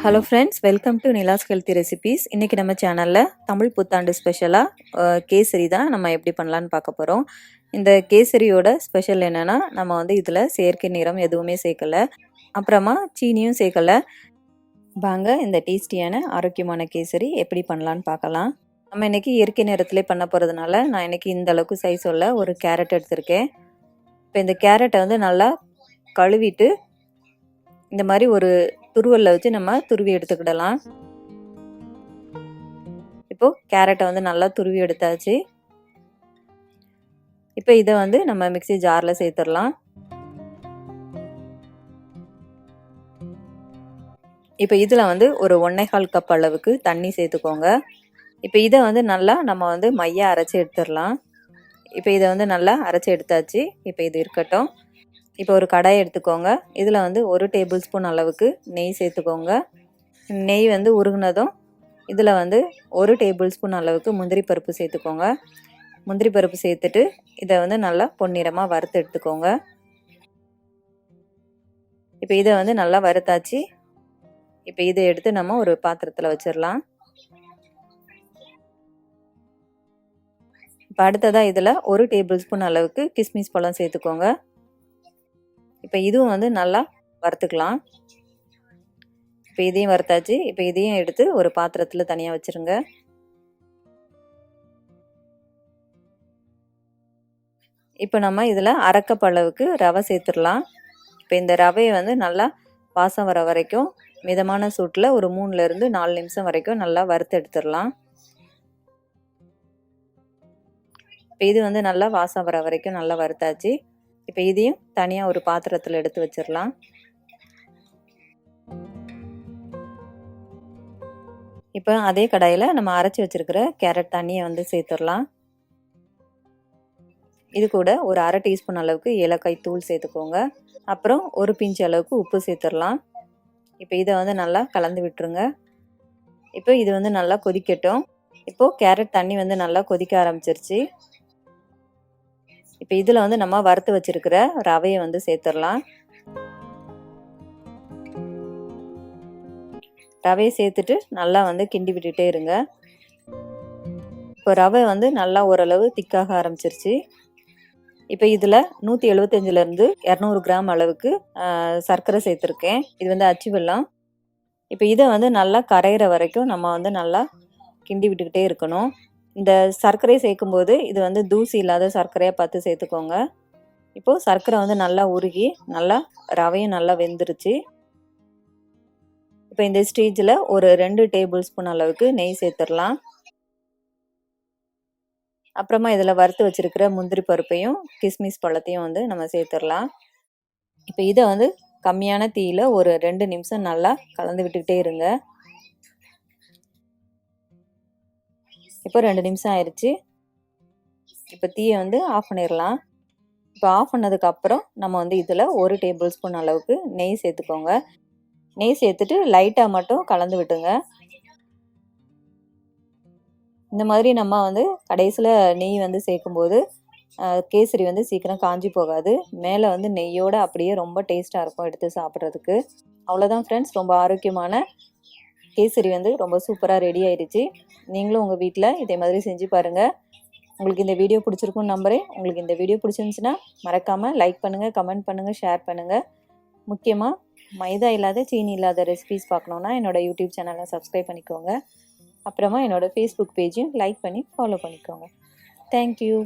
Hello friends, welcome to Nila's healthy recipes. இன்றைக்கி நம்ம சேனலில் தமிழ் புத்தாண்டு ஸ்பெஷலாக கேசரி தான் நம்ம எப்படி பண்ணலான்னு பார்க்க போகிறோம். இந்த கேசரியோட ஸ்பெஷல் என்னென்னா, நம்ம இதில் செயற்கை நிறம் எதுவுமே சேர்க்கலை, அப்புறமா சீனியும் சேர்க்கலை. வாங்க இந்த டேஸ்டியான ஆரோக்கியமான கேசரி எப்படி பண்ணலான்னு பார்க்கலாம். நம்ம இன்றைக்கி இயற்கை நிறத்திலே பண்ண போகிறதுனால நான் இன்றைக்கி இந்த அளவுக்கு சைஸ் உள்ள ஒரு கேரட் எடுத்திருக்கேன். இப்போ இந்த கேரட்டை நல்லா கழுவிட்டு இந்த மாதிரி ஒரு துருவல்ல வச்சு நம்ம துருவி எடுத்துக்கிடலாம். இப்போ கேரட்டை நல்லா துருவி எடுத்தாச்சு. இப்போ இதை நம்ம மிக்ஸி ஜாரில் சேர்த்துடலாம். இப்போ இதில் ஒரு 1.25 கப் அளவுக்கு தண்ணி சேர்த்துக்கோங்க. இப்போ இதை நல்லா நம்ம மையா அரைச்சி எடுத்துடலாம். இப்போ இதை நல்லா அரைச்சி எடுத்தாச்சு. இப்போ இது இருக்கட்டும். இப்போ ஒரு கடாயை எடுத்துக்கோங்க. இதில் 1 டேபிள் ஸ்பூன் அளவுக்கு நெய் சேர்த்துக்கோங்க. நெய் உருகுனதும் இதில் 1 டேபிள் ஸ்பூன் அளவுக்கு முந்திரி பருப்பு சேர்த்துக்கோங்க. முந்திரி பருப்பு சேர்த்துட்டு இதை நல்லா பொன்னிறமாக வறுத்து எடுத்துக்கோங்க. இப்போ இதை நல்லா வறுத்தாச்சு. இப்போ இதை எடுத்து நம்ம ஒரு பாத்திரத்தில் வச்சிடலாம். இப்போ அடுத்ததாக இதில் 1 டேபிள் ஸ்பூன் அளவுக்கு கிஸ்மிஸ் பழம் சேர்த்துக்கோங்க. இப்போ இதுவும் நல்லா வறுத்துக்கலாம். இப்போ இதையும் வறுத்தாச்சு. இப்போ இதையும் எடுத்து ஒரு பாத்திரத்தில் தனியாக வச்சுருங்க. இப்போ நம்ம இதில் 1/2 கப் அளவுக்கு ரவை சேர்த்துடலாம். இப்போ இந்த ரவையை நல்லா வாசம் வர வரைக்கும் மிதமான சூட்டில் ஒரு 3லேருந்து 4 நிமிஷம் வரைக்கும் நல்லா வறுத்து எடுத்துடலாம். இப்போ இது நல்லா வாசம் வர வரைக்கும் நல்லா வறுத்தாச்சு. இப்போ இதையும் தனியாக ஒரு பாத்திரத்தில் எடுத்து வச்சிடலாம். இப்போ அதே கடாயில் நம்ம அரைச்சி வச்சிருக்கிற கேரட் தண்ணியை சேர்த்துடலாம். இது கூட ஒரு 1/2 டீஸ்பூன் அளவுக்கு ஏலக்காய் தூள் சேர்த்துக்கோங்க. அப்புறம் ஒரு பிஞ்ச் அளவுக்கு உப்பு சேர்த்துடலாம். இப்போ இதை நல்லா கலந்து விட்டுருங்க. இப்போ இது நல்லா கொதிக்கட்டும். இப்போது கேரட் தண்ணி நல்லா கொதிக்க ஆரம்பிச்சிருச்சு. இப்போ இதில் நம்ம வறுத்து வச்சிருக்கிற ரவையை சேர்த்துடலாம். ரவையை சேர்த்துட்டு நல்லா கிண்டி விட்டுட்டே இருங்க. இப்போ ரவை நல்லா ஓரளவு திக்காக ஆரம்பிச்சிருச்சு. இப்போ இதில் 175லேருந்து 200 கிராம் அளவுக்கு சர்க்கரை சேர்த்துருக்கேன். இது அச்சு வெல்லம். இப்போ இதை நல்லா கரையிற வரைக்கும் நம்ம நல்லா கிண்டி விட்டுக்கிட்டே இருக்கணும். இந்த சர்க்கரையை சேர்க்கும்போது இது தூசி இல்லாத சர்க்கரையாக பார்த்து சேர்த்துக்கோங்க. இப்போது சர்க்கரை நல்லா உருகி நல்லா ரவையும் நல்லா வெந்துருச்சு. இப்போ இந்த ஸ்டேஜில் ஒரு 2 டேபிள் ஸ்பூன் அளவுக்கு நெய் சேர்த்துடலாம். அப்புறமா இதில் வறுத்து வச்சிருக்கிற முந்திரி பருப்பையும் கிஸ்மிஸ் பழத்தையும் நம்ம சேர்த்துடலாம். இப்போ இதை கம்மியான தீயில் ஒரு 2 நிமிஷம் நல்லா கலந்து விட்டுக்கிட்டே இருங்க. இப்போ 2 நிமிஷம் ஆயிடுச்சு. இப்போ தீயை ஆஃப் பண்ணிடலாம். இப்போ ஆஃப் பண்ணதுக்கப்புறம் நம்ம இதில் 1 டேபிள் ஸ்பூன் அளவுக்கு நெய் சேர்த்துக்கோங்க. நெய் சேர்த்துட்டு லைட்டாக மட்டும் கலந்து விட்டுங்க. இந்த மாதிரி நம்ம கடைசியில் நெய் சேர்க்கும்போது கேசரி சீக்கிரம் காஞ்சி போகாது. மேலே நெய்யோடு அப்படியே ரொம்ப டேஸ்ட்டாக இருக்கும் எடுத்து சாப்பிட்றதுக்கு. அவ்வளோதான் ஃப்ரெண்ட்ஸ், ரொம்ப ஆரோக்கியமான கேசரி ரொம்ப சூப்பராக ரெடி ஆயிடுச்சு. நீங்களும் உங்கள் வீட்டில் இதே மாதிரி செஞ்சு பாருங்கள். உங்களுக்கு இந்த வீடியோ பிடிச்சிருக்குன்னு நம்புகிறேன். உங்களுக்கு இந்த வீடியோ பிடிச்சிருந்துச்சுன்னா மறக்காமல் லைக் பண்ணுங்கள், கமெண்ட் பண்ணுங்கள், ஷேர் பண்ணுங்கள். முக்கியமாக மைதா இல்லாத சீனி இல்லாத ரெசிபீஸ் பார்க்கணுன்னா என்னோடய யூடியூப் சேனலை சப்ஸ்கிரைப் பண்ணிக்கோங்க. அப்புறமா என்னோடய ஃபேஸ்புக் பேஜையும் லைக் பண்ணி ஃபாலோ பண்ணிக்கோங்க. தேங்க்யூ.